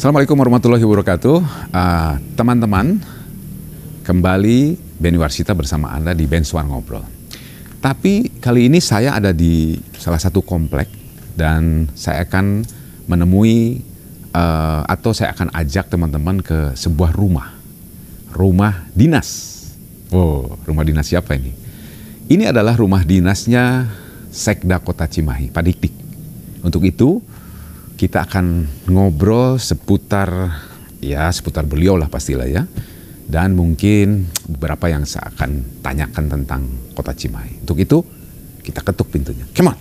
Assalamualaikum warahmatullahi wabarakatuh. Teman-teman, kembali Benny Warsita bersama Anda di Bensuar Ngobrol. Tapi kali ini saya ada di salah satu komplek dan saya akan menemui atau saya akan ajak teman-teman ke sebuah rumah dinas. Oh, rumah dinas siapa ini? Ini adalah rumah dinasnya Sekda Kota Cimahi, Pak Dik-Dik. Untuk itu kita akan ngobrol seputar beliau lah pastilah ya. Dan mungkin beberapa yang saya akan tanyakan tentang Kota Cimahi. Untuk itu kita ketuk pintunya. Come on.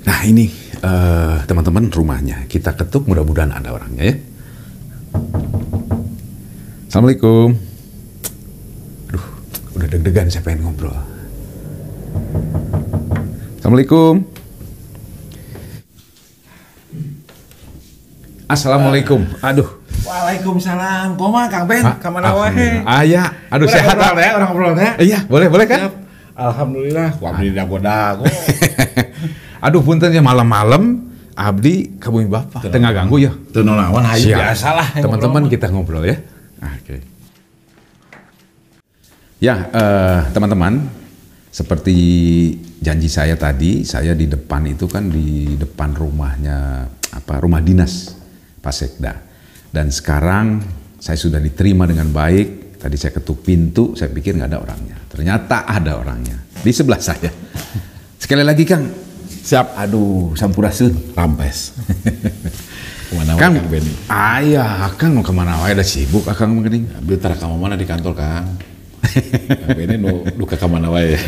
Nah ini teman-teman rumahnya. Kita ketuk, mudah-mudahan ada orangnya ya. Assalamualaikum. Aduh, udah deg-degan saya pengen ngobrol. Assalamualaikum. Assalamualaikum. Aduh. Waalaikumsalam. Koma Kang Ben, kamana wae? Ya. Aduh sehat ya, orang ngobrol ya. Iya, boleh kan? Siap. Alhamdulillah, ku abdi dago-dago. Aduh punten ya malam-malam abdi ka bumi Bapak. Tengah ganggu ya. Teu naon hayu biasalah. Teman-teman kita ngobrol ya. Oke. Ya, teman-teman, seperti janji saya tadi, saya di depan itu kan di depan rumahnya rumah dinas Pak Sekda. Dan sekarang saya sudah diterima dengan baik. Tadi saya ketuk pintu, saya pikir nggak ada orangnya. Ternyata ada orangnya di sebelah saya. Sekali lagi Kang. Siap. Aduh, sampurasun. Rampes. Kemana Kang Benny? Kang mau kemana wae ada sibuk Kang mending. Abdi tara ka mana di kantor Kang. Benny nu ka mana wae.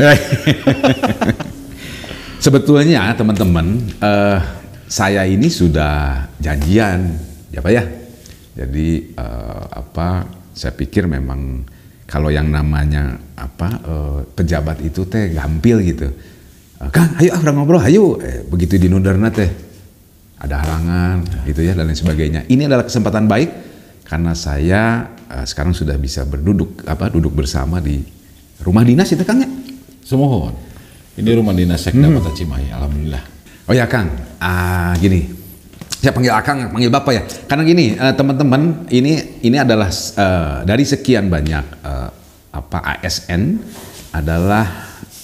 Sebetulnya teman-teman, saya ini sudah janjian, ya Pak ya. Jadi saya pikir memang kalau yang namanya pejabat itu teh gampil gitu. Kang, ayo orang ngobrol, ayo. Begitu dinundarna teh ada halangan gitu ya dan lain sebagainya. Ini adalah kesempatan baik karena saya sekarang sudah bisa duduk bersama di rumah dinas itu Kang ya. Semohon. Ini rumah dinas Sekda Kota Cimahi, alhamdulillah. Oh ya Kang, gini, saya panggil Akang, panggil Bapak ya. Karena gini, teman-teman, ini adalah dari sekian banyak ASN adalah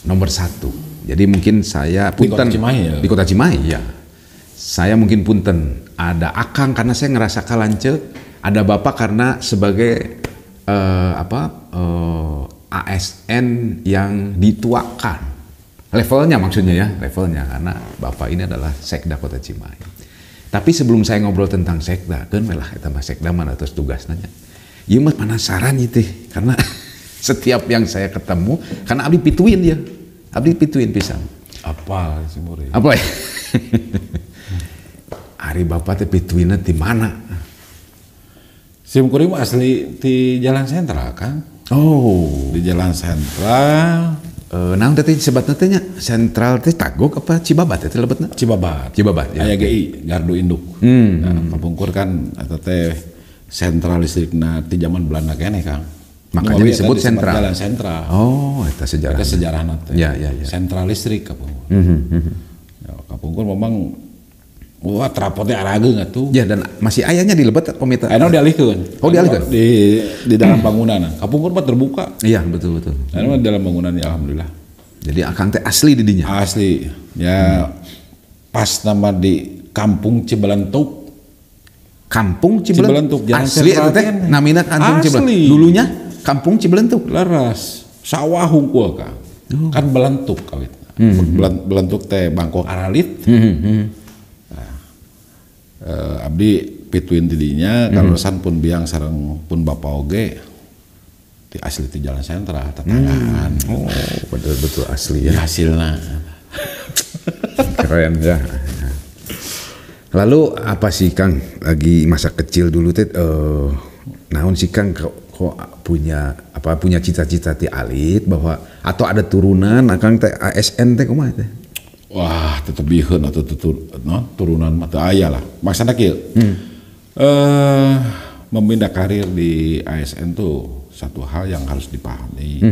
nomor 1. Jadi mungkin saya punten di Kota Cimahi ya. Saya mungkin punten ada Akang karena saya ngerasa kalance, ada Bapak karena sebagai ASN yang dituakan. Levelnya maksudnya ya, levelnya karena Bapak ini adalah Sekda Kota Cimahi. Tapi sebelum saya ngobrol tentang Sekda, kan malah kita Mas Sekda mana terus tugas nanya. Iya mah penasaran itu karena setiap yang saya ketemu karena abdi pituin dia. Abdi pituin pisan. Apa sih Muri? Apa ya? Hari Bapak teh pituinnya di mana? Sim kuring asli di Jalan Sentral Kang. Oh, di Jalan Sentral. Nah, teh sebatna teh nya Sentral teh Tagog apa Cibabat teh lebetna? Cibabat. Ya. Aya GI Gardu Induk. Nah, kapungkur kan eta teh sentral listrikna di zaman Belanda keneh Kang. Makanya disebut sentral. Jalan Sentral. Oh, eta sejarah. Eta sejarahna teh. Ya. Sentral listrik kapungkur. Ya, kapungkur memang wah trapotnya arageung atuh. Ya dan masih ayahnya di Lebet komite. Anu dialihkeun. Oh, dialihkeun. Di dalam bangunan. Kapungkur mah terbuka. Iya, betul. Anu di dalam bangunan ya alhamdulillah. Jadi Akang teh asli di dinya. Asli. Ya pas nama di Kampung Cibelentuk. Kampung Cibelentuk. Asli itu teh namina Kampung Cibelentuk. Dulunya Kampung Cibelentuk. Leres. Sawah hungkul Kang. Kan belentuk kawit. Belentuk teh Bangkok Aralit. Abdi pituin tidinya kalusan pun biang sareng pun Bapak oge di asli di Jalan Sentral tetanggaan. Oh, betul asli ya. Hasilnya keren ya. Lalu apa sih Kang lagi masa kecil dulu teh naon sih Kang kok punya cita-cita ti alit bahwa atau ada turunan Akang teh ASN teh kumaha teh? Wah, tetep biheun atau turunan mata aya lah. Maksana kieu. Memindah karir di ASN tuh satu hal yang harus dipahami.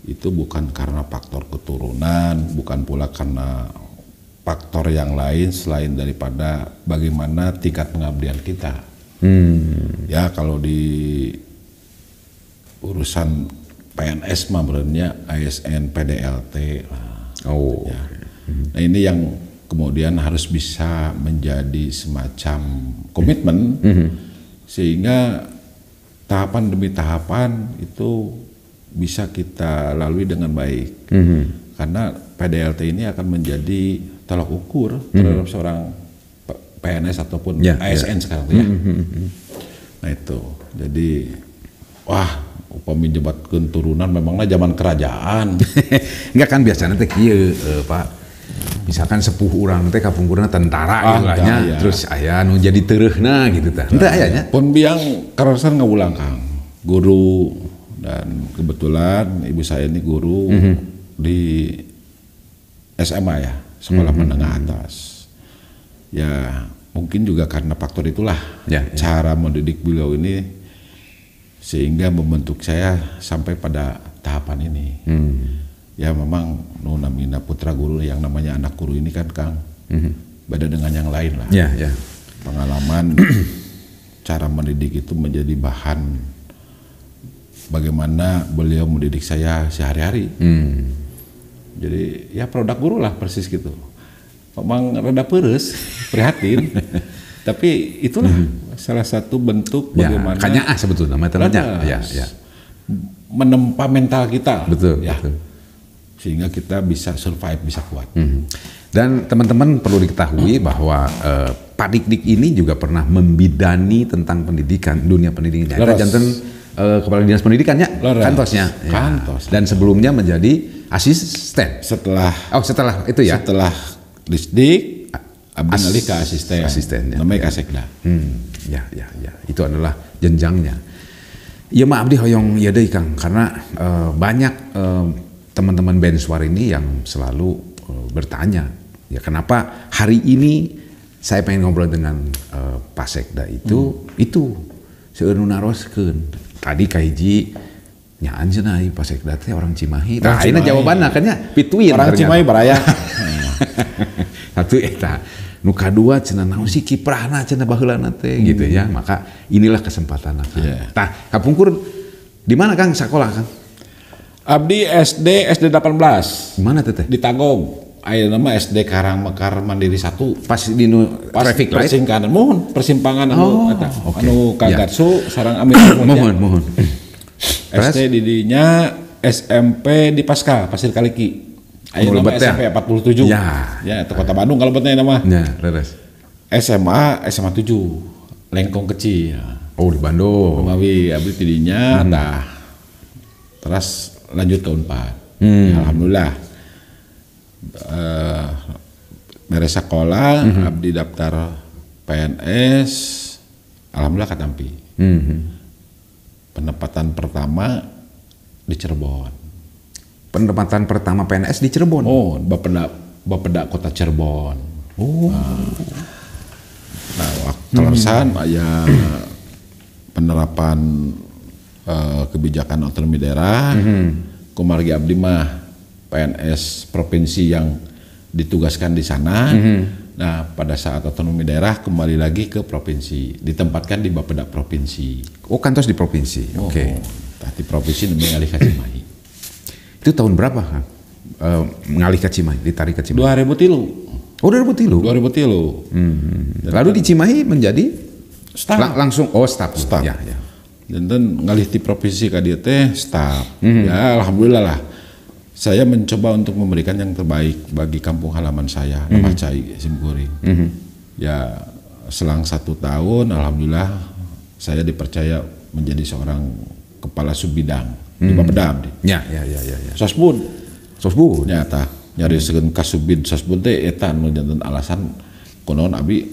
Itu bukan karena faktor keturunan, bukan pula karena faktor yang lain selain daripada bagaimana tingkat pengabdian kita. Ya kalau di urusan PNS mah berarti ASN, PDLT. Ya. Nah ini yang kemudian harus bisa menjadi semacam komitmen sehingga tahapan demi tahapan itu bisa kita lalui dengan baik. Karena PDLT ini akan menjadi tolak ukur terhadap seorang PNS ataupun ASN sekarang tuh ya. Nah itu, jadi wah upami nyebatkeun turunan memangnya zaman kerajaan. Enggak kan biasanya teh kieu Pak. Misalkan sepuh urang teh kapungkurna tentara ya. Terus aya nu jadi teureuna gitu tah. Henteu aya nya. Pun biang karasan ngawulang Kang. Guru dan kebetulan ibu saya ini guru di SMA ya, sekolah menengah atas. Ya mungkin juga karena faktor itulah cara mendidik beliau ini sehingga membentuk saya sampai pada tahapan ini. Ya memang namina putra guru yang namanya anak guru ini kan Kang beda dengan yang lain lah. Pengalaman cara mendidik itu menjadi bahan bagaimana beliau mendidik saya sehari-hari. Jadi ya produk guru lah persis gitu. Memang rada peres, prihatin, tapi itulah salah satu bentuk bagaimana kayaknya sebetulnya meternya menempa mental kita, betul. Sehingga kita bisa survive, bisa kuat. Dan teman-teman perlu diketahui bahwa Pak Dik-Dik ini juga pernah membidani tentang pendidikan, dunia pendidikan. Kita janten Kepala Dinas Pendidikannya, kantosnya. Kantos. Dan sebelumnya menjadi asisten. Setelah itu ya. Setelah Disdik, abdi ngalih ke asisten namanya Kasekda. Ya, itu adalah jenjangnya. Ya maaf abdi hoyong ya deui Kang, karena banyak teman-teman Benswar ini yang selalu bertanya, ya kenapa hari ini saya pengen ngobrol dengan Pak Sekda itu seueur naroskeun. Tadi kahiji nyaan cenah Pak Sekda teh orang Cimahi. Nah, ayeuna jawabanna kan nya pituin orang Cimahi baraya. Satu eta. Nu kadua cenah naon sih kiprahna cenah baheulana teh gitu ya. Maka inilah kesempatanna. Tah, kapungkur di mana Kang sekolah Kang? Abdi SD 18. Di mana teh? Di Tagong. Ayeuna mah SD Karangmekar Mandiri 1. Pas di traffic light persimpangan persimpangan anu Kagatsu sareng Amir mohon. SD didinya SMP di Pasca Pasir Kaliki. Ayeuna mah SMP 47. Ya, itu Kota Bandung kalau betnya nama. Ya, leres. SMA 7. Lengkong kecil. Oh, di Bandung. Rumawi abdi tidinya terus lanjut ke Unpad. Alhamdulillah. Beres sekolah, abdi daftar PNS, alhamdulillah katampi. Penempatan pertama di Cirebon. Penempatan pertama PNS di Cirebon. Oh, Bapeda Kota Cirebon. Oh. Nah, waktu tersan ya penerapan kebijakan otonomi daerah. Kumargi abdi mah PNS provinsi yang ditugaskan di sana. Nah, pada saat otonomi daerah kembali lagi ke provinsi, ditempatkan di Bapeda provinsi. Oh, kantos di provinsi. Oke. Di provinsi demi ngalih ke Cimahi. Itu tahun berapa Kang? Ngalih ke Cimahi, ditarik ke Cimahi. 2003. Oh, 2003. Lalu di Cimahi menjadi staf. Langsung staf. Ya. Dan ngalih di provinsi ka dieu teh staf. Ya alhamdulillah lah. Saya mencoba untuk memberikan yang terbaik bagi kampung halaman saya, Nama Cai Simkuring. Ya selang 1 tahun alhamdulillah saya dipercaya menjadi seorang kepala subbidang di Bapeda. Ya. Sosbud. Nyata. Nyari segen kasubid Sosbud teh eta nu janten alasan kunaon abdi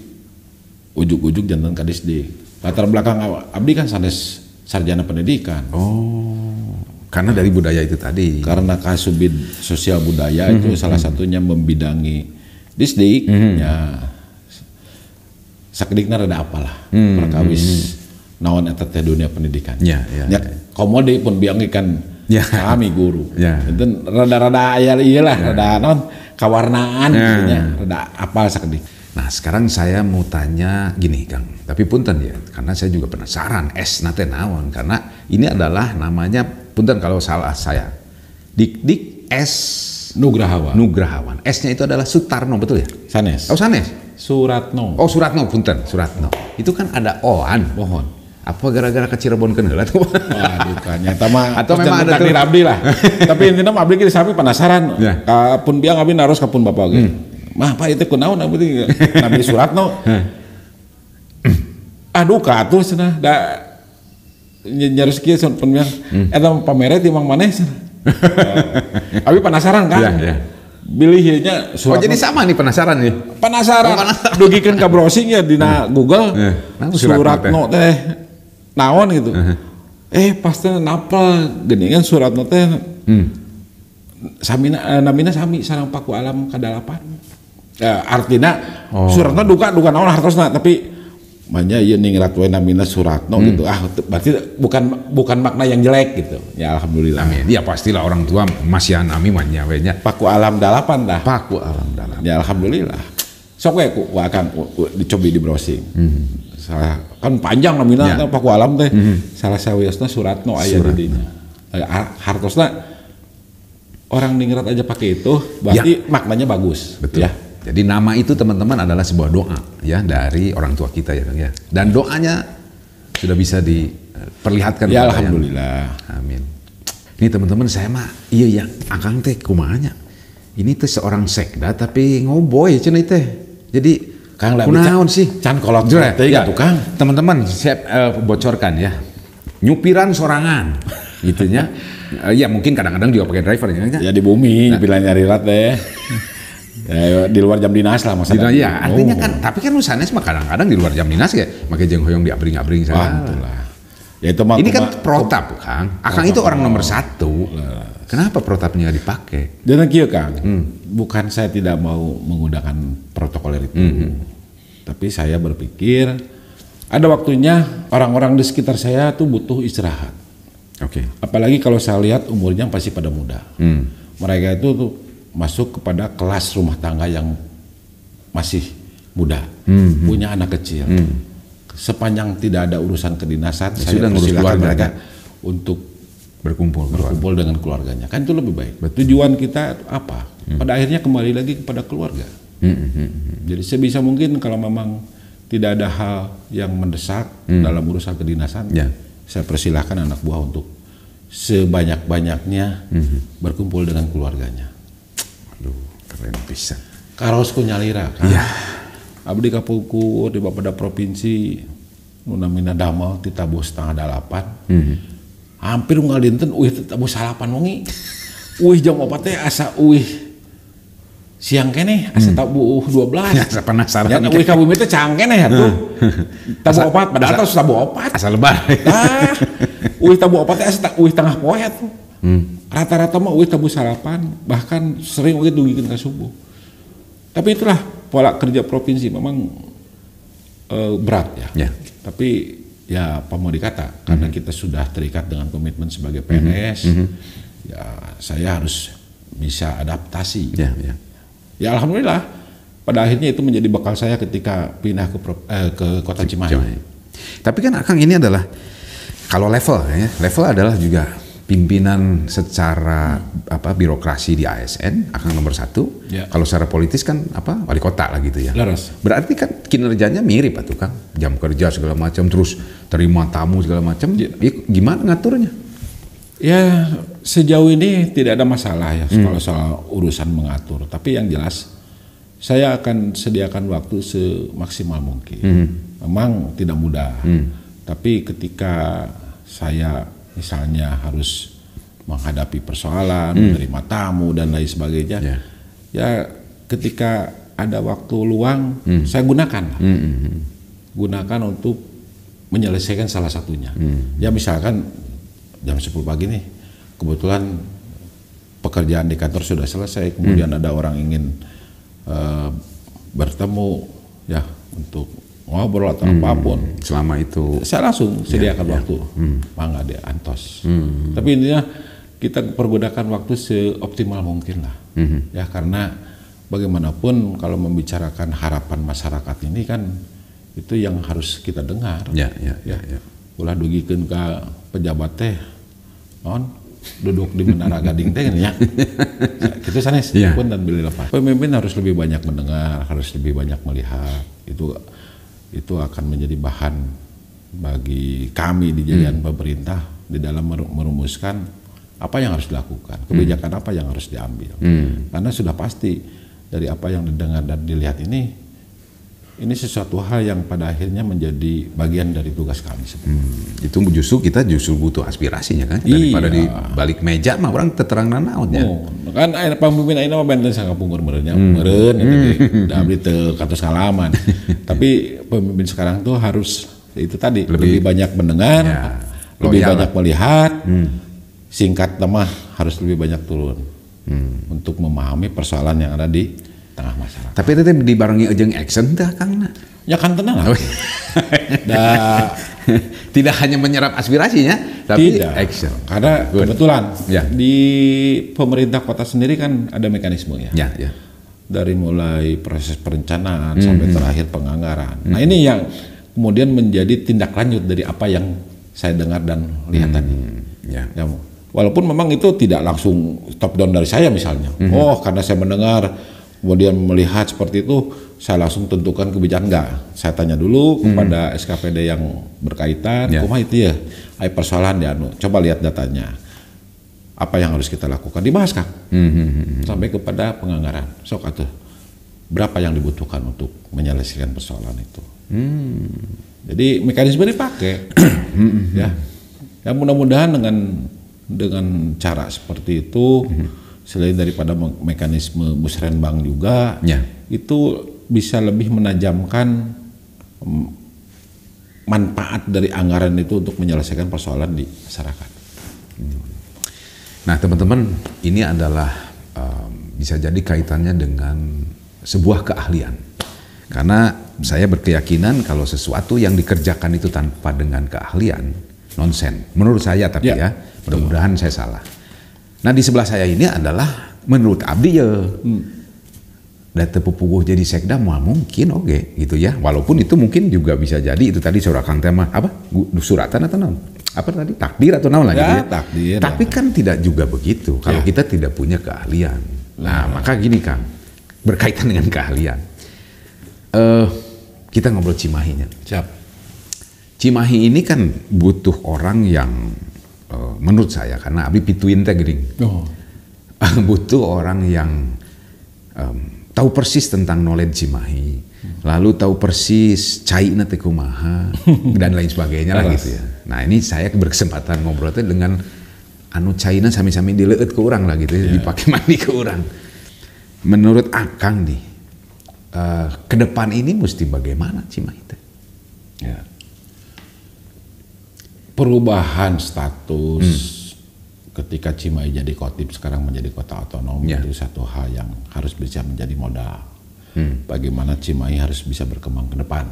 ujug-ujug janten ka Disdik. Latar belakang abdi kan sanes sarjana pendidikan. Oh. Karena dari budaya itu tadi. Karena kasubid sosial budaya itu salah satunya membidangi Disdik. Ya sakedikna rada apalah perkawis naon eta teh dunia pendidikan. Ya. Komode pun biang ikan kami guru. Itu rada-rada aya iyalah rada naon kawarnaan gitu nya, rada apal sakedik. Nah, sekarang saya mau tanya gini, Kang. Tapi punten ya, karena saya juga penasaran S nate naon, karena ini adalah namanya punten kalau salah saya. Dik S Nugrahawan. S-nya itu adalah Sutarno, betul ya? Sanes. Oh, sanes. Suratno. Oh, Suratno, punten, Suratno. Itu kan ada O-an. Mohon. Apa gara-gara ke Cirebon heula tuh? Waduh kan nyata mah atau memang ada takdir abdi lah. Tapi intinya mah abdi ge sampai penasaran. Kapun biang abdi naros kapun bapak ge. Mah apa itu kunaon abdi Nabi Suratno. Aduh katuh cenah da nyaros kieu pun biang eta pamere ti mang maneh cenah. Abi penasaran kan? Bilihnya Suratno. Oh, jadi sama nih penasaran nih. Penasaran. Dugikeun ka browsing ya dina Google. Suratno teh naon gitu. Pasti napal geningan Suratno teh. Namina sami sareng Paku Alam kadalapan. Artinya Suratno duka naon hartosna tapi manya ieu ningrat we namina Suratno gitu. Berarti bukan makna yang jelek gitu. Ya alhamdulillah. Amin. Ya pastilah orang tua masih nami manya we nya. Paku Alam dalapan dah. Paku Alam dalapan. Ya alhamdulillah. Sok we ku akan dicoba di browsing. Salah kan panjang namina Paku Alam teh. Salah sawiosna Suratno aya di dinya. Hartosna orang ningrat aja pakai itu berarti maknanya bagus. Betul. Ya. Jadi nama itu teman-teman adalah sebuah doa ya dari orang tua kita ya Kang ya. Dan doanya sudah bisa diperlihatkan. Ya alhamdulillah. Amin. Ini teman-teman saya mah iya ya Akang teh kumanya. Ini tuh seorang sekda tapi ngoboy cenah teh. Jadi Kang kunaon sih? Can kolot teh gitu Kang. Teman-teman saya bocorkan ya. Nyupiran sorangan gitunya. Ya mungkin kadang-kadang juga pakai driver ya. Ya di bumi nyupiran nyari rat teh. Di luar jam dinas lah maksudnya. Ya, artinya kan, tapi kan sanes mah kadang-kadang di luar jam dinas ya, make jeung hoyong diabring-abring salah. Ya itu mah. Ini kan protap, Kang. Akang itu orang nomor 1. Kenapa protapnya dipakai? Dan kieu Kang, bukan saya tidak mau menggunakan protokoler itu. Tapi saya berpikir ada waktunya orang-orang di sekitar saya tuh butuh istirahat. Oke. Apalagi kalau saya lihat umurnya pasti pada muda. Mereka itu tuh masuk kepada kelas rumah tangga yang masih muda, punya anak kecil. Sepanjang tidak ada urusan kedinasan, saya persilakan mereka untuk berkumpul dengan keluarganya. Kan itu lebih baik. Betul. Tujuan kita apa? Pada akhirnya kembali lagi kepada keluarga. Jadi sebisa mungkin kalau memang tidak ada hal yang mendesak dalam urusan kedinasan, saya persilahkan anak buah untuk sebanyak-banyaknya berkumpul dengan keluarganya. Aduh, keren pisan. Karosku nyalira kan. Iya. Abdi kapungkur di Bapeda provinsi nu namina damel ti tabuh 7:30. Hampir unggal dinten tabuh 8 wengi. Jam 4 teh asa siang keneh asa tabuh 12. Asa penasaran. Ya ka bumi teh cang keneh atuh. Tabuh 4 padahal tos tabuh 4. Asa lebar. Tabuh 4 teh asa tengah poe atuh. Rata-rata mah tabuh 8, bahkan sering dugikeun ka subuh. Tapi itulah pola kerja provinsi memang berat ya. Tapi ya apa mau dikata, karena kita sudah terikat dengan komitmen sebagai PNS, ya saya harus bisa adaptasi. Ya alhamdulillah pada akhirnya itu menjadi bekal saya ketika pindah ke Kota Cimahi. Tapi kan Akang ini adalah kalau level adalah juga pimpinan secara birokrasi di ASN, Akang nomor 1. Kalau secara politis kan wali kota lah gitu ya. Laras. Berarti kan kinerjanya mirip tuh Kang, jam kerja segala macam, terus terima tamu segala macam. Gimana ngaturnya? Ya sejauh ini tidak ada masalah ya kalau soal urusan mengatur. Tapi yang jelas saya akan sediakan waktu semaksimal mungkin. Memang tidak mudah. Tapi ketika saya misalnya harus menghadapi persoalan, menerima tamu dan lain sebagainya, ya ketika ada waktu luang, saya gunakan untuk menyelesaikan salah satunya. Ya misalkan jam 10 pagi nih, kebetulan pekerjaan di kantor sudah selesai, kemudian ada orang ingin bertemu ya untuk ngobrol atau apapun. Selama itu Saya langsung sediakan waktu, mangga dia antos. Tapi intinya kita pergunakan waktu seoptimal mungkin lah, ya karena bagaimanapun kalau membicarakan harapan masyarakat ini kan itu yang harus kita dengar. Ya. Ulah dugikeun ka pejabat teh, non duduk di Menara Gading teh ya. Itu sanes pun dan beli lepas. Pemimpin harus lebih banyak mendengar, harus lebih banyak melihat. Itu akan menjadi bahan bagi kami di jajaran pemerintah di dalam merumuskan apa yang harus dilakukan, kebijakan apa yang harus diambil. Karena sudah pasti dari apa yang didengar dan dilihat ini sesuatu hal yang pada akhirnya menjadi bagian dari tugas kami. Itu justru kita butuh aspirasinya kan, daripada di balik meja mah orang terang naonnya. Kan pemimpin ayeuna mah benten sangapungur meureunnya, meureun da abdi teu katos ngalaman. Tapi pemimpin sekarang tuh harus itu tadi lebih banyak mendengar, lebih banyak melihat. Singkat mah harus lebih banyak turun untuk memahami persoalan yang ada di tengah masyarakat. Tapi itu dibarengi jeung action teh Kang. Ya kan tenang. Tidak hanya menyerap aspirasinya, tapi action. Karena kebetulan di pemerintah kota sendiri kan ada mekanismenya. Dari mulai proses perencanaan sampai terakhir penganggaran. Nah ini yang kemudian menjadi tindak lanjut dari apa yang saya dengar dan lihat tadi. Ya, walaupun memang itu tidak langsung top down dari saya misalnya. Oh karena saya mendengar kemudian melihat seperti itu, saya langsung tentukan kebijakan enggak. Saya tanya dulu kepada SKPD yang berkaitan, kumaha itu ya, ada persoalan ya, coba lihat datanya. Apa yang harus kita lakukan, dibahas Kang. Sampai kepada penganggaran. Sok atuh, berapa yang dibutuhkan untuk menyelesaikan persoalan itu. Jadi mekanisme dipakai. Ya mudah-mudahan dengan cara seperti itu, selain daripada mekanisme musrenbang juga, itu bisa lebih menajamkan manfaat dari anggaran itu untuk menyelesaikan persoalan di masyarakat. Nah teman-teman, ini adalah bisa jadi kaitannya dengan sebuah keahlian. Karena saya berkeyakinan kalau sesuatu yang dikerjakan itu tanpa dengan keahlian, nonsen. Menurut saya tapi mudah-mudahan saya salah. Nah di sebelah saya ini adalah menurut abdi ya data pupuguh jadi sekda mungkin gitu ya, walaupun itu mungkin juga bisa jadi itu tadi surah Kang tema apa suratan atau naon apa tadi takdir atau naon lagi ya, takdir, tapi kan tidak juga begitu kalau kita tidak punya keahlian. Nah maka gini Kang, berkaitan dengan keahlian kita ngobrol Cimahinya. Cimahi ini kan butuh orang yang menurut saya karena abdi pituin teh geuning. Butuh orang yang tahu persis tentang knowledge Cimahi, lalu tahu persis caina teh kumaha dan lain sebagainya lah gitu ya. Nah, ini saya berkesempatan ngobrol teh dengan anu caina sami-sami dileueut ke urang lah gitu ya, dipakai mandi ke urang. Menurut Akang nih, ke depan ini mesti bagaimana Cimahi teh? Perubahan status ketika Cimahi jadi Kotim sekarang menjadi kota otonom itu satu hal yang harus bisa menjadi modal. Bagaimana Cimahi harus bisa berkembang ke depan.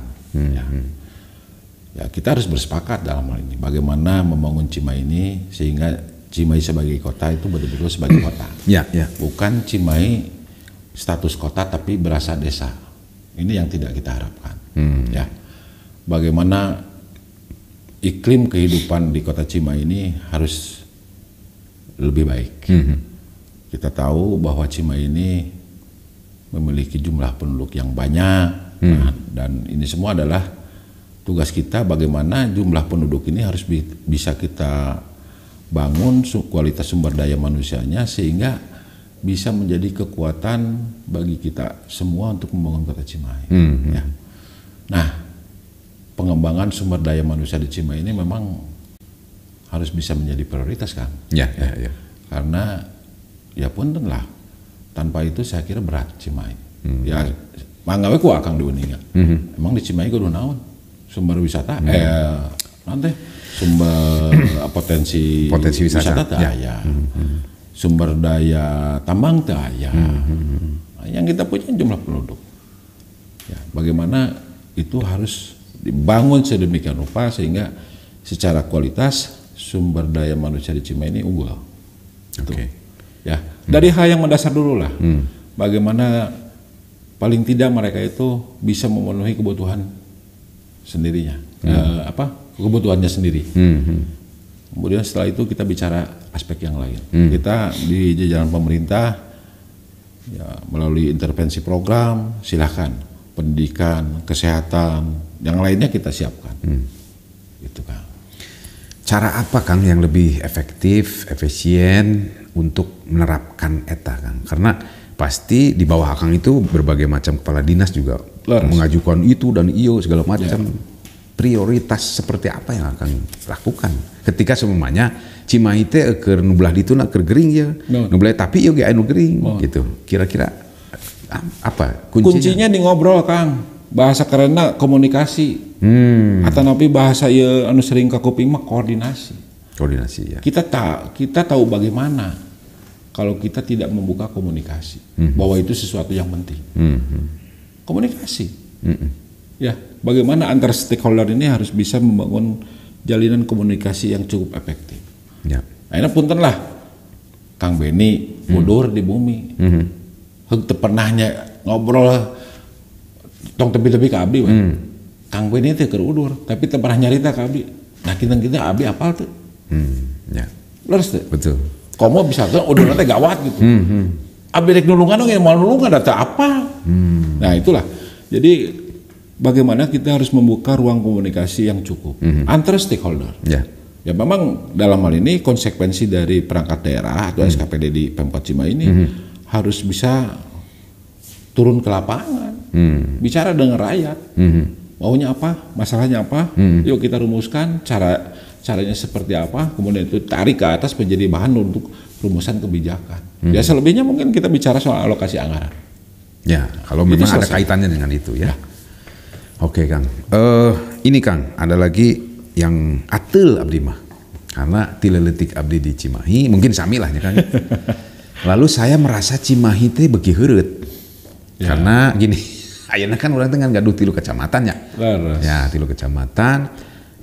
Ya kita harus bersepakat dalam hal ini. Bagaimana membangun Cimahi ini sehingga Cimahi sebagai kota itu betul-betul sebagai kota. Bukan Cimahi status kota tapi berasa desa. Ini yang tidak kita harapkan. Ya, bagaimana iklim kehidupan di kota Cimahi ini harus lebih baik. Kita tahu bahwa Cimahi ini memiliki jumlah penduduk yang banyak, dan ini semua adalah tugas kita bagaimana jumlah penduduk ini harus bisa kita bangun kualitas sumber daya manusianya sehingga bisa menjadi kekuatan bagi kita semua untuk membangun kota Cimahi. Ya. Nah, pengembangan sumber daya manusia di Cimahi ini memang harus bisa menjadi prioritas kan? Karena ya puntenlah tanpa itu saya kira berat Cimahi. Ya manggawe ku Akang diuningan. Emang di Cimahi kudu naon? Sumber wisata? Nanti sumber potensi wisata teh aya. Sumber daya tambang teh aya. Yang kita punya jumlah penduduk. Ya, bagaimana itu harus dibangun sedemikian rupa sehingga secara kualitas sumber daya manusia di Cimahi ini unggul. Oke. Ya, dari hal yang mendasar dulu lah. Bagaimana paling tidak mereka itu bisa memenuhi kebutuhan sendirinya, kebutuhannya sendiri. Kemudian setelah itu kita bicara aspek yang lain. Kita di jajaran pemerintah ya, melalui intervensi program, silahkan pendidikan, kesehatan, yang lainnya kita siapkan. Gitu kan. Cara apa Kang yang lebih efektif, efisien untuk menerapkan ETA Kang? Karena pasti di bawah Kang itu berbagai macam kepala dinas juga mengajukan itu dan iyo segala macam. Prioritas seperti apa yang akan lakukan ketika semuanya Cimahi teh keur nubelah ditu na keur gering ya. Nubelah tapi yo ge anu gering gitu. Kira-kira apa kuncinya di ngobrol Kang. Bahasa kerenna komunikasi. Atau napi bahasa ya anu sering ka kuping mah koordinasi. Koordinasi ya. Kita tahu bagaimana kalau kita tidak membuka komunikasi bahwa itu sesuatu yang penting. Komunikasi. Ya, bagaimana antar stakeholder ini harus bisa membangun jalinan komunikasi yang cukup efektif. Ya. Akhirnya punten lah Kang Beni mundur di bumi. Henteu pernahnya ngobrol tong tepi-tepi ke abdi Kang Beni teh keur udur, tapi teu pernah nyarita ke abdi. Nah kita abdi apal tuh. Ya. Leres tuh. Betul. Komo bisa tuh udurna teh gawat gitu. Abdi rek nulungan ge moal nulungan da teu apa. Nah itulah. Jadi bagaimana kita harus membuka ruang komunikasi yang cukup antar stakeholder. Ya memang dalam hal ini konsekuensi dari perangkat daerah atau SKPD di Pemkot Cimahi ini harus bisa turun ke lapangan, bicara dengan rakyat, maunya apa, masalahnya apa, yuk kita rumuskan caranya seperti apa, kemudian itu tarik ke atas menjadi bahan untuk rumusan kebijakan. Ya selebihnya mungkin kita bicara soal alokasi anggaran. Ya kalau memang ada kaitannya dengan itu ya. Oke Kang, ini Kang ada lagi yang atel abdi mah karena tileletik abdi di Cimahi mungkin sami lah ya Kang. Lalu saya merasa Cimahi teh beuki heureut karena gini, ayeuna kan urang teh gaduh 3 kecamatan ya. Ya 3 kecamatan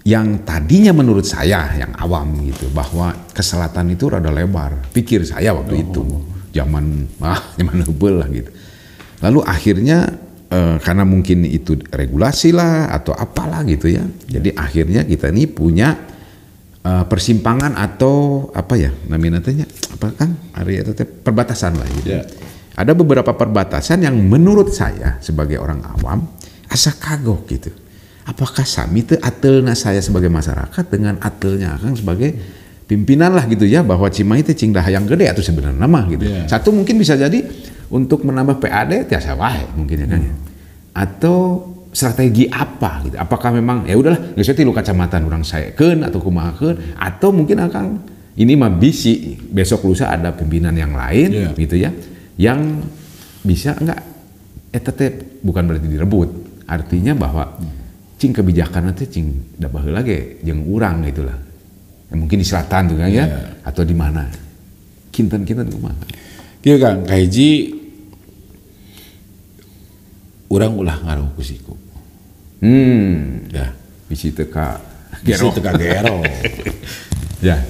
yang tadinya menurut saya yang awam gitu bahwa ke selatan itu rada lebar, pikir saya waktu itu zaman heubeuh lah gitu. Lalu akhirnya karena mungkin itu regulasi lah atau apalah gitu ya. Jadi akhirnya kita ini punya persimpangan atau apa ya namanya tanya apa Kang? Perbatasan lah gitu. Ada beberapa perbatasan yang menurut saya sebagai orang awam asa kagok gitu. Apakah sami teu atelna saya sebagai masyarakat dengan atelnya Kang sebagai pimpinan lah gitu ya bahwa Cimahi teh cing dahayang gede atau sebenarnya mah gitu. Satu mungkin bisa jadi untuk menambah PAD tiasa wae mungkin ya Kang ya. Atau strategi apa gitu. Apakah memang ya udahlah geus 3 kecamatan urang saekeun atau kumahakeun atau mungkin akan ini mah bisi besok lusa ada pimpinan yang lain gitu ya yang bisa enggak eta teh bukan berarti direbut. Artinya bahwa cing kebijakan nanti cing da baheula ge jeung urang gitulah. Ya, mungkin di selatan tuh kan ya atau di mana. Kinten-kinten kumaha. Kieu Kang, kahiji urang ulah ngaruh ku siku. Ya, bisi teka gero. Ya.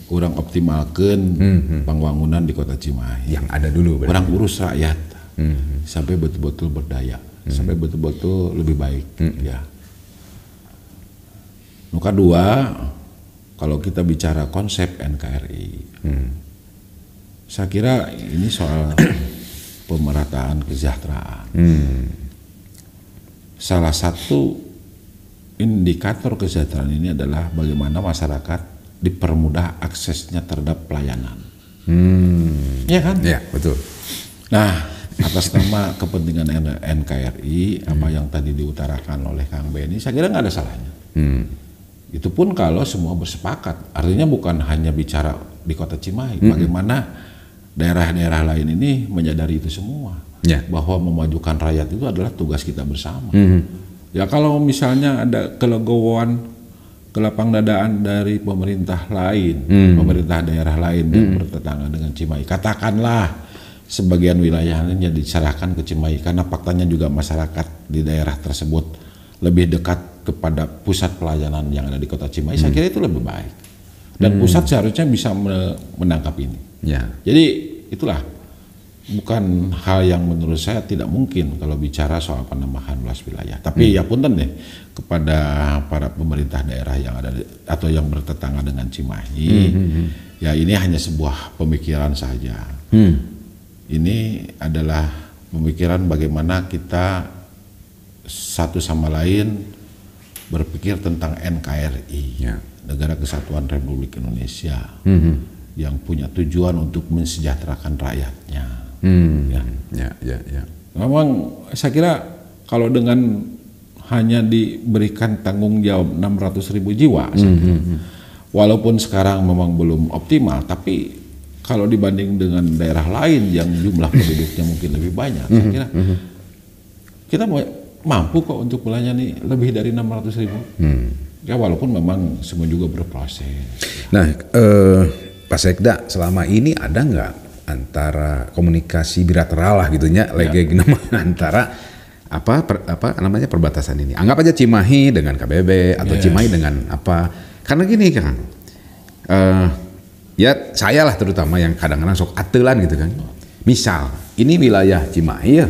Urang optimalkeun pembangunan di Kota Cimahi. Yang ada dulu. Urang urus rakyat. Sampai betul-betul berdaya, sampai betul-betul lebih baik ya. Nu kadua, kalau kita bicara konsep NKRI. Saya kira ini soal pemerataan kesejahteraan. Salah satu indikator kesejahteraan ini adalah bagaimana masyarakat dipermudah aksesnya terhadap pelayanan. Ya kan? Ya, betul. Nah, atas nama kepentingan NKRI, apa yang tadi diutarakan oleh Kang Beni, saya kira nggak ada salahnya. Itu pun kalau semua bersepakat. Artinya bukan hanya bicara di Kota Cimahi, bagaimana daerah-daerah lain ini menyadari itu semua, bahwa memajukan rakyat itu adalah tugas kita bersama. Ya kalau misalnya ada kelegowoan, kelapang dadaan dari pemerintah lain, pemerintah daerah lain yang bertetangga dengan Cimahi, katakanlah sebagian wilayahnya diserahkan ke Cimahi karena faktanya juga masyarakat di daerah tersebut lebih dekat kepada pusat pelayanan yang ada di Kota Cimahi, saya kira itu lebih baik. Dan pusat seharusnya bisa menangkap ini. Ya. Jadi itulah bukan hal yang menurut saya tidak mungkin kalau bicara soal penambahan luas wilayah. Tapi ya punten deh kepada para pemerintah daerah yang ada atau yang bertetangga dengan Cimahi, ya ini hanya sebuah pemikiran saja. Ini adalah pemikiran bagaimana kita satu sama lain berpikir tentang NKRI, Negara Kesatuan Republik Indonesia, yang punya tujuan untuk mensejahterakan rakyatnya. Memang saya kira kalau dengan hanya diberikan tanggung jawab 600.000 jiwa, walaupun sekarang memang belum optimal, tapi kalau dibanding dengan daerah lain yang jumlah penduduknya mungkin lebih banyak, saya kira kita mampu kok untuk melayani lebih dari 600.000. Ya walaupun memang semua juga berproses. Nah, Pak Sekda, selama ini ada nggak antara komunikasi bilateral lah gitunya, antara apa namanya perbatasan ini? Anggap aja Cimahi dengan KBB atau Cimahi dengan apa? Karena gini kan, ya saya lah terutama yang kadang-kadang sok atelan gitu kan. Misal ini wilayah Cimahi ya,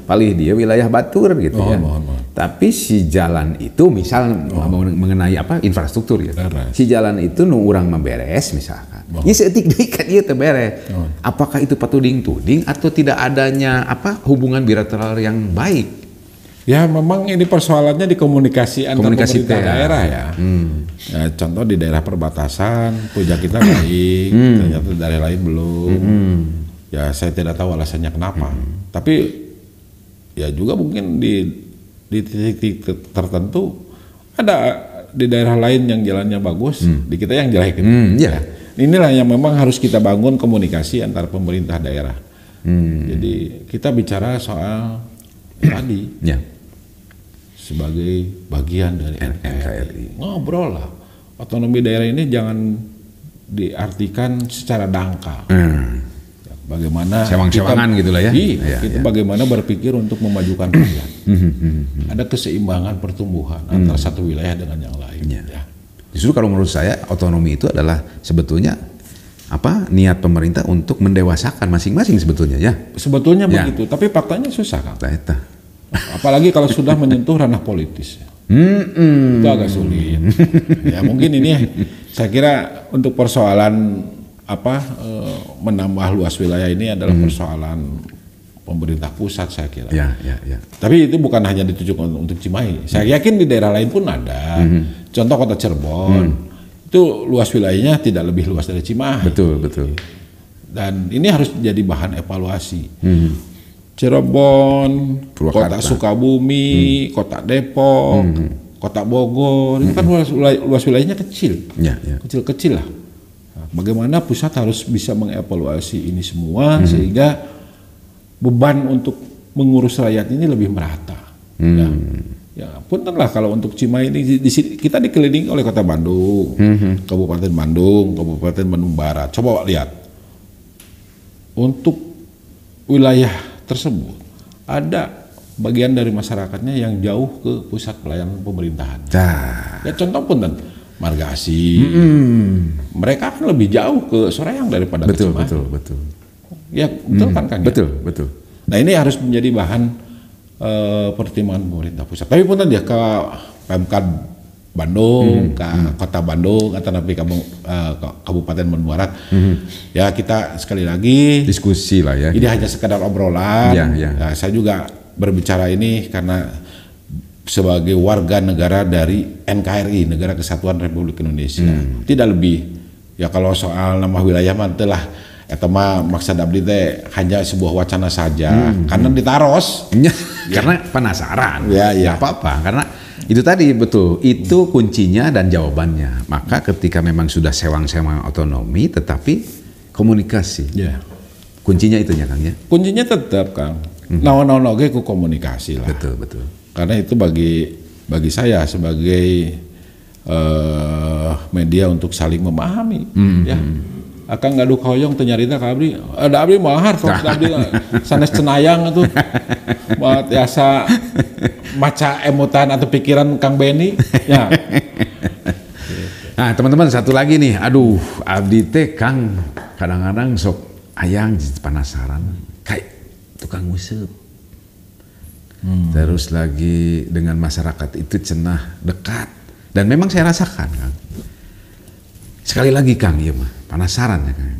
paling dia wilayah Batur gitu ya. Tapi si jalan itu misal mengenai apa infrastruktur ya. Si jalan itu nu urang memberes misalkan. Ini seetik deui kan ieu teu beres. Apakah itu patuding-tuding atau tidak adanya apa hubungan bilateral yang baik? Ya memang ini persoalannya di komunikasi antar pemerintah daerah ya. Ya. Contoh di daerah perbatasan puja kita baik, ternyata daerah lain belum. Ya saya tidak tahu alasannya kenapa. Tapi ya juga mungkin di titik tertentu ada di daerah lain yang jalannya bagus, di kita yang jelek. Inilah yang memang harus kita bangun komunikasi antar pemerintah daerah. Jadi kita bicara soal tadi sebagai bagian dari NKRI. Ngobrol lah, otonomi daerah ini jangan diartikan secara dangkal. Bagaimana sewang-sewangan gitulah ya. Kita bagaimana berpikir untuk memajukan rakyat. Ada keseimbangan pertumbuhan antara satu wilayah dengan yang lain. Justru kalau menurut saya otonomi itu adalah sebetulnya apa niat pemerintah untuk mendewasakan masing-masing sebetulnya ya. Sebetulnya begitu, tapi faktanya susah kan. Apalagi kalau sudah menyentuh ranah politis. Itu agak sulit. Ya mungkin ini saya kira untuk persoalan menambah luas wilayah ini adalah persoalan pemerintah pusat saya kira. Tapi itu bukan hanya ditujukan untuk Cimahi. Saya yakin di daerah lain pun ada. Contoh kota Cirebon itu luas wilayahnya tidak lebih luas dari Cimahi. Betul. Dan ini harus jadi bahan evaluasi. Cirebon, kota Sukabumi, kota Depok, kota Bogor, itu kan luas wilayahnya kecil. Kecil-kecil lah. Bagaimana pusat harus bisa mengevaluasi ini semua sehingga beban untuk mengurus rakyat ini lebih merata. Ya puntenlah kalau untuk Cimahi ini kita dikelilingi oleh Kota Bandung, Kabupaten Bandung, Kabupaten Bandung Barat. Coba lihat untuk wilayah tersebut ada bagian dari masyarakatnya yang jauh ke pusat pelayanan pemerintahan. Ya contoh punten Marga Asih, mereka kan lebih jauh ke Soreang daripada ke Cimahi. Betul. Ya betul kan Kang? Betul. Nah ini harus menjadi bahan pertimbangan pemerintah pusat. Tapi punten ya ke Pemkab Bandung, ke Kota Bandung, atau nanti Kabupaten Bandung Barat. Ya kita sekali lagi diskusi lah ya. Ini hanya sekedar obrolan. Nah, saya juga berbicara ini karena sebagai warga negara dari NKRI, Negara Kesatuan Republik Indonesia. Tidak lebih. Ya kalau soal nama wilayah mah telah eta mah maksud abdi teh hanya sebuah wacana saja karena ditaros. Karena penasaran. Ya apa-apa karena itu tadi betul. Itu kuncinya dan jawabannya. Maka ketika memang sudah sewang-sewang otonomi tetapi komunikasi. Kuncinya itunya Kang ya. Kuncinya tetap Kang. Naon-naon oge ku komunikasi lah. Betul. Karena itu bagi saya sebagai media untuk saling memahami, ya Akang ngadu koyong teu nyarita ka abdi. Da abdi mahar sok abdi sanes cenayang atuh. Buat biasa maca emutan atau pikiran Kang Beni ya. Nah teman-teman satu lagi nih, aduh abdi teh Kang kadang-kadang sok ayang penasaran kayak tukang nguseup. Terus lagi dengan masyarakat itu cenah dekat dan memang saya rasakan Kang. Sekali lagi Kang, iya mah penasaran ya Kang.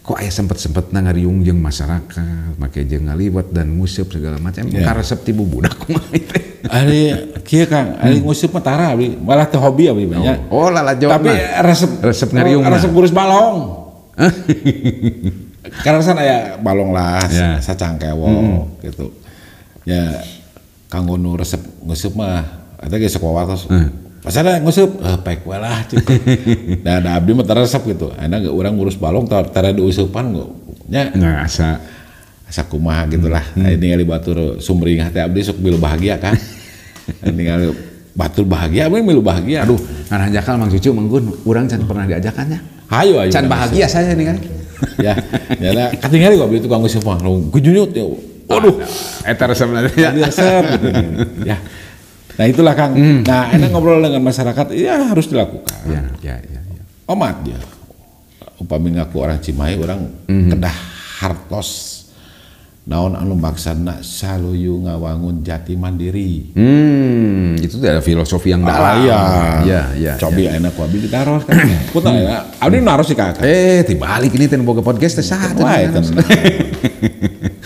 Kok aya sempet ngariung jeung masyarakat, make jeung ngaliwat dan nguseup segala macam. Karesep ti bubudak kumaha teh. Ari kieu Kang, ari nguseup mah tara abdi, malah teu hobi abdi banyak. Oh lalajo. Tapi resep ngariung. Resep ngurus balong. Karena kan aya balong las, sacangkewo gitu. Ya kanggo nu resep nguseup mah eta ge sok wawatos. Pasada nguseup paek we lah cik. Da abdi mah resep gitu. Anda ge urang ngurus balong tara diuseupan nya. Nah, asa kumaha gitulah. Ningali batur sumringah teh abdi sok milu bahagia kan. Ningali batur bahagia abdi milu bahagia. Aduh, ngan hajakal Mang Cucu manggun urang can pernah diajakannya. Hayu Can bahagia saya nih kan. Ya, ya katingali gua abdi tukang nguseup mah. Gujunyut ya. Waduh, eta resepna teh. Ya. Nah itulah Kang. Nah enak ngobrol dengan masyarakat, ya harus dilakukan. Ya. Omat dia. Upami ngaku orang Cimahi, orang kedah hartos. Naon anu maksana saluyu ngawangun jati mandiri. Itu ada filosofi yang dalam. Iya. Cobi enak ku abdi ditaros kan. Puta ya. Abdi naros sih Kak. Dibalik ini teh boga podcast teh saha.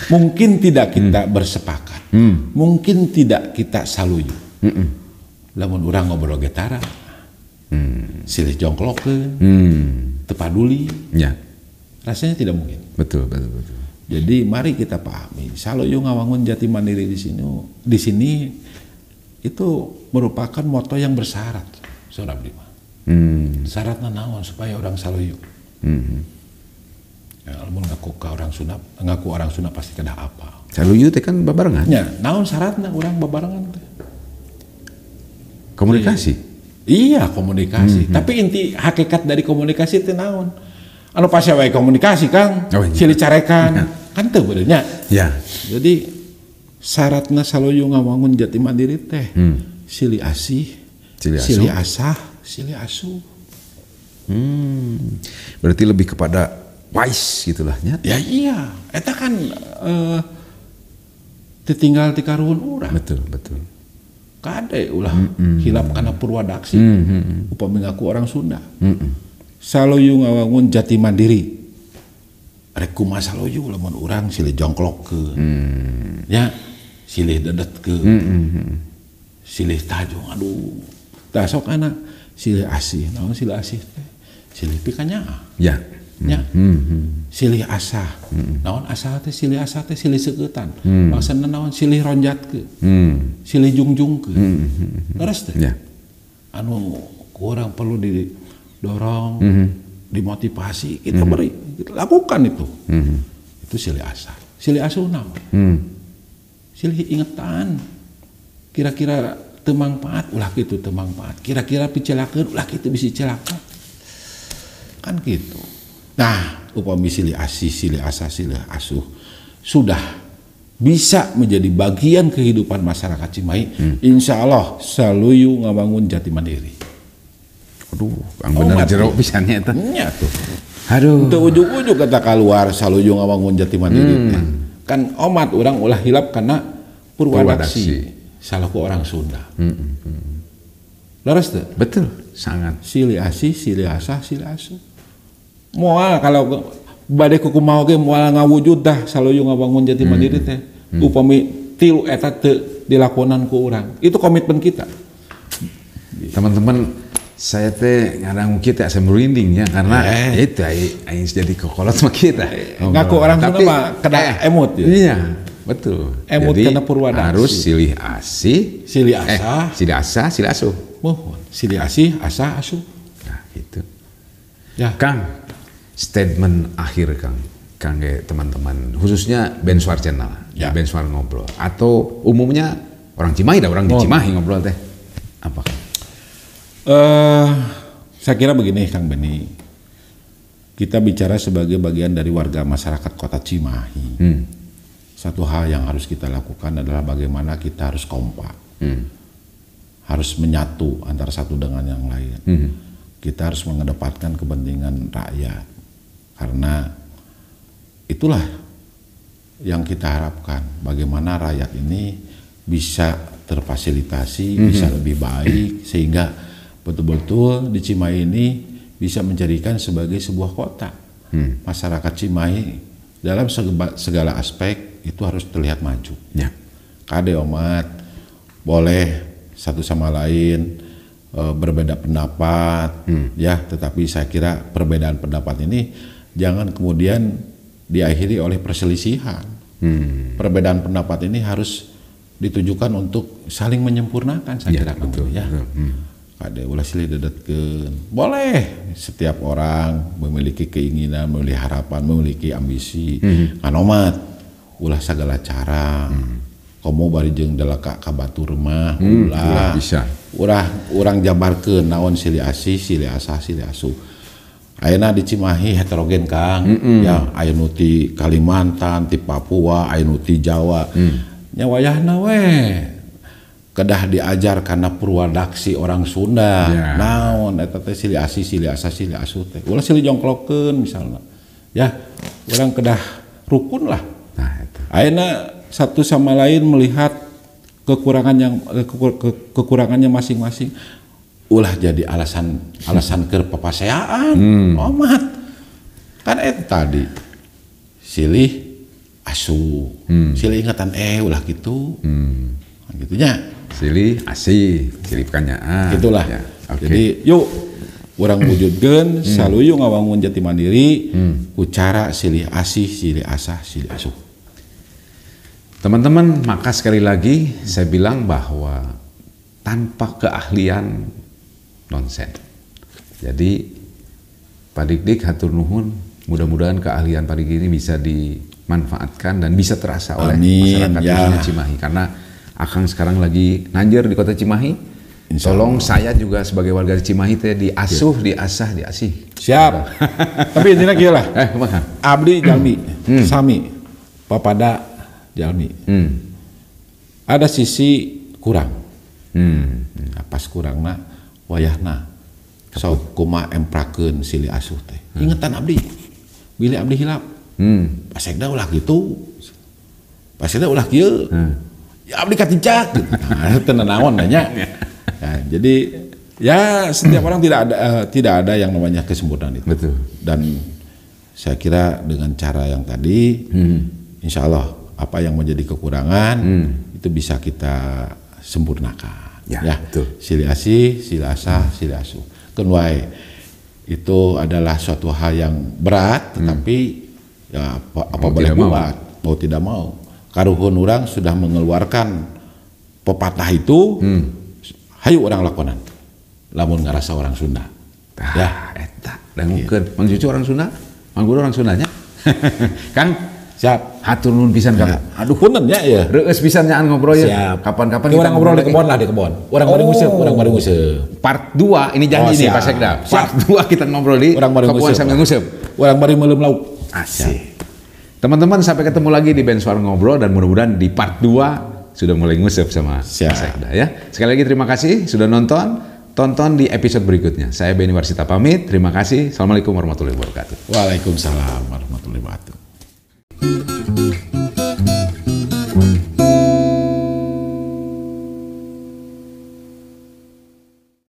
Mungkin tidak kita bersepakat. Mungkin tidak kita saluyu. Lamun urang ngobrol getara, silih jongklokeun, teu paduli, rasanya tidak mungkin. Betul. Jadi mari kita pahami, saluyu ngawangun jati mandiri di sini itu merupakan moto yang bersyarat, saudara abdi mah. Syaratna naon supaya orang saluyu. Ya, lamun ngaku orang Sunda pasti kedah apa. Saluyu teh kan babarengan. Ya, naon syaratna urang babarengan teh? Komunikasi. Iya, komunikasi. Tapi inti hakikat dari komunikasi itu naon? Anu pasti wae komunikasi Kang. Silih carekan. Kan teu benernya. Ya. Jadi syaratna saluyu ngawangun jati mandiri teh silih asih, silih asah, silih asuh. Berarti lebih kepada wise gitulah nya. Ya iya, eta kan ditinggal ti karuhun urang. Betul. Kade ulah hilap kana purwadaksi. Upami ngaku orang Sunda. Saluyu ngawangun jati mandiri. Rek kumaha saluyu lamun urang silih jongklokkeun. Ya, silih dedetkeun. Silih tajung aduh. Tah sok anak silih asih. Naon silih asih teh? Silih pikanyaa. Ya. Silih asah. Naon asah teh silih asah teh silih seueutan. Maksudna naon silih ronjatkeun. Silih jungjungkeun. Leres teh. Ya. Anu kurang perlu didorong, dimotivasi, kita beri, kita lakukan itu. Itu silih asah. Silih asuh naon? Silih ingetan. Kira-kira teu mangpaat ulah kitu teu mangpaat. Kira-kira picelakeun ulah kitu bisi celaka. Kan gitu. Nah, upami silih asih, silih asah, silih asuh sudah bisa menjadi bagian kehidupan masyarakat Cimahi. Insya Allah saluyu ngabangun jati mandiri. Aduh, ang bener jero pisannya eta. Nya tuh. Aduh. Untuk ujuk-ujuk kata keluar saluyu ngabangun jati mandiri. Kan omat orang ulah hilap karena purwadaksi. Salaku orang Sunda. Leres tuh? Betul, sangat. Silih asih, silih asah, silih asuh. Moal kalau badai kukumaha ge moal ngawujud dah saluyu ngabangun jati mandiri teh. Upami tilu eta teu dilakonan ku urang. Itu komitmen kita. Teman-teman, saya teh ngarang kita asa merinding ya karena itu aing jadi kokolot sama kita. Ngaku orang Sunda mah kena emot ya. Iya, betul. Emot kena purwadaksi. Harus silih asih, silih asah, silih asah, silih asuh. Mohon silih asih, asah, asuh. Nah, gitu. Ya, Kang. Statement akhir Kang teman-teman khususnya Benswar Channel ya. Benswar ngobrol atau umumnya orang Cimahi orang di Cimahi ngobrol teh apa? Saya kira begini Kang Beni, kita bicara sebagai bagian dari warga masyarakat Kota Cimahi. Satu hal yang harus kita lakukan adalah bagaimana kita harus kompak. Harus menyatu antara satu dengan yang lain. Kita harus mengedepankan kepentingan rakyat. Karena itulah yang kita harapkan. Bagaimana rakyat ini bisa terfasilitasi, bisa lebih baik, sehingga betul-betul di Cimahi ini bisa menjadikan sebagai sebuah kota. Masyarakat Cimahi dalam segala aspek itu harus terlihat maju. Kade umat boleh satu sama lain berbeda pendapat, ya, tetapi saya kira perbedaan pendapat ini jangan kemudian diakhiri oleh perselisihan. Perbedaan pendapat ini harus ditujukan untuk saling menyempurnakan, saya kira betul. Ya. Kade ulah silih dedetkeun. Boleh setiap orang memiliki keinginan, memiliki harapan, memiliki ambisi. Kanomat ulah segala cara. Komo bari jeung delaka ka batur mah ulah bisa. Urang jabarkeun naon silih asih, silih asah, silih asuh. Ayeuna di Cimahi heterogen Kang. Ya, aya nu ti Kalimantan, ti Papua, aya nu ti Jawa. Nya wayahna we kedah diajar karena purwadaksi orang Sunda. Naon eta teh silih asih, silih asah, silih asuh teh. Ulah silih jongklokeun misalna. Ya, urang kedah rukun lah. Nah, eta. Ayeuna satu sama lain melihat kekurangannya masing-masing, ulah jadi alasan keur papaseaan. Omat kan itu tadi silih asuh, silih ingatan ulah gitu, gitunya silih asih, silih pertanyaan, gitulah. Ya, okay. Jadi yuk orang wujudkeun saluyu ngawangun jati mandiri, ku cara silih asih, silih asah, silih asuh. Teman-teman, maka sekali lagi saya bilang bahwa tanpa keahlian nonsen. Jadi Pak Dik hatur nuhun, mudah-mudahan keahlian Pak Dik ini bisa dimanfaatkan dan bisa terasa oleh masyarakat khususnya Cimahi. Karena Akang sekarang lagi nanjer di Kota Cimahi. Tolong saya juga sebagai warga Cimahi teh diasuh, diasah, diasih. Siap. Tapi intinya gila. Abdi jalmi, sami, papada jalmi. Ada sisi kurang. Pas kurangna wayahna sok kumaha emprakeun silih asuh teh. Ingetan abdi. Bilih abdi hilap. Pasegda ulah gitu. Pasegda ulah kieu. Ya abdi katicak. Nah, teu naon nya. Nah, jadi ya setiap orang tidak ada yang namanya kesempurnaan itu. Betul. Dan saya kira dengan cara yang tadi insya Allah apa yang menjadi kekurangan itu bisa kita sempurnakan. Ya, betul. Silih asih, silih asah, silih asuh. Kenway itu adalah suatu hal yang berat, tetapi ya apa boleh buat, mau tidak mau. Karuhun orang sudah mengeluarkan pepatah itu, hayu orang lakonan. Lamun ngarasa orang Sunda. Ya, eta. Dan mungkin Mang Cucu orang Sunda, Mang Guru orang Sundanya. Kang, siap. Hatur nuhun pisan Kang. Aduh punten nya ya. Reueus pisan nyaan ngobrol ya. Siap. Kapan-kapan kita orang ngobrol di kebon lah, di kebon. Orang bari nguseup, Part 2 ini janji nih Pak Sekda. Part 2 kita ngobrol di kebon sambil nguseup. Orang bari meuleum lauk. Asik. Teman-teman, sampai ketemu lagi di Bensuar Ngobrol dan mudah-mudahan di part 2 sudah mulai nguseup sama Pak Sekda ya. Sekali lagi terima kasih sudah nonton. Tonton di episode berikutnya. Saya Beni Warsita pamit. Terima kasih. Assalamualaikum warahmatullahi wabarakatuh. Waalaikumsalam warahmatullahi wabarakatuh.